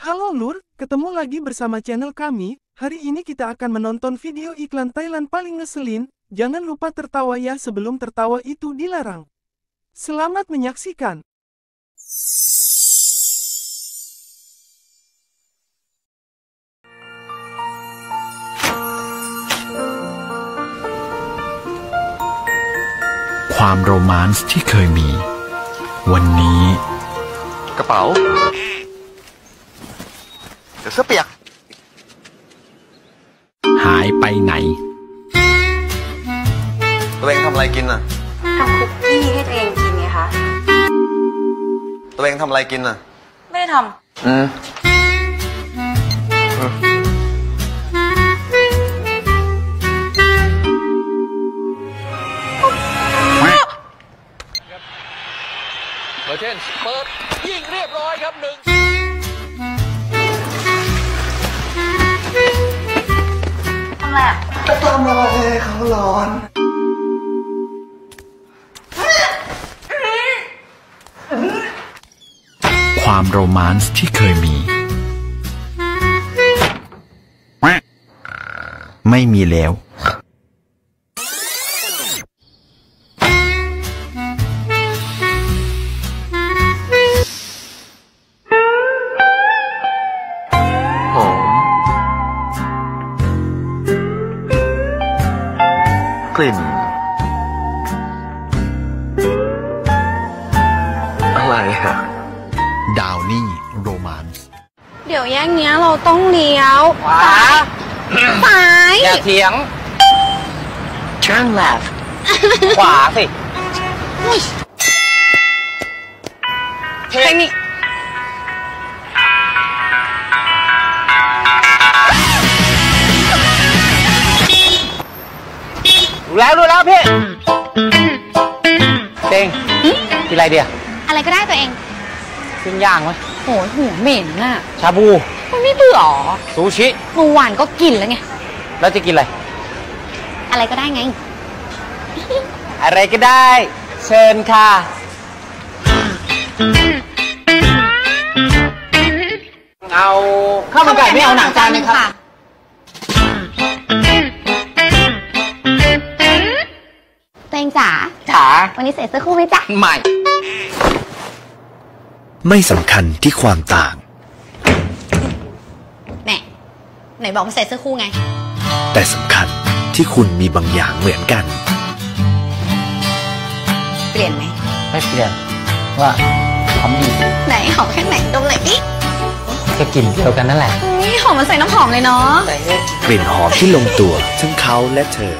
Halo Lur, ketemu lagi bersama channel kami. Hari ini kita akan menonton video iklan Thailand paling ngeselin. Jangan lupa tertawa ya, sebelum tertawa itu dilarang. Selamat menyaksikan.ความโรแมนต์ที่เคยมี วันนี้กระเป๋าเดี๋ยวเสื้อเปียกหายไปไหนตัวเองทำอะไรกินน่ะทำคุกกี้ให้ตัวเองกินไงคะตัวเองทำอะไรกินน่ะไม่ได้ทเบอร์เทนเปิดยิงเรียบร้อยครับหนึ่งำอะไรอ่ะทำอะไรเขาร้อนความโรแมนต์ที่เคยมีไม่มีแล้วหอมกลิ่นอะไรอะดาวนี่โรแมนต์เดี๋ยวแยกเนี้ยเราต้องเลี้ยวขวาซ้าย อย่าเถียง turn left ขวาสิเทคนิคดูแล้วพี่เต็งกินอะไรเดียวอะไรก็ได้ตัวเองปิ้งย่างไหมโหยหัวเหม็นน่ะชาบูมันไม่เบื่อหรอซูชิ เมื่อวานก็กินแล้วไงแล้วจะกินอะไรอะไรก็ได้ไงอะไรก็ได้เชิญค่ะเอาข้าวมันไก่ไม่เอาหนังจานนึงค่ะตัวเองจ๋าวันนี้ใส่เสื้อคู่ไหมจ๊ะไม่สำคัญที่ความต่างไหนบอกว่าใส่เสื้อคู่ไงแต่สำคัญที่คุณมีบางอย่างเหมือนกันเปลี่ยนไหมไม่เปลี่ยนว่าหอมดีไหนหอมแค่ไหนดมหน่อยดิก็กลิ่นเดียวกันนั่นแหละหอมมันใส่น้ำหอมเลยเนาะกลิ่นหอมที่ลงตัวทั้งเขาและเธอ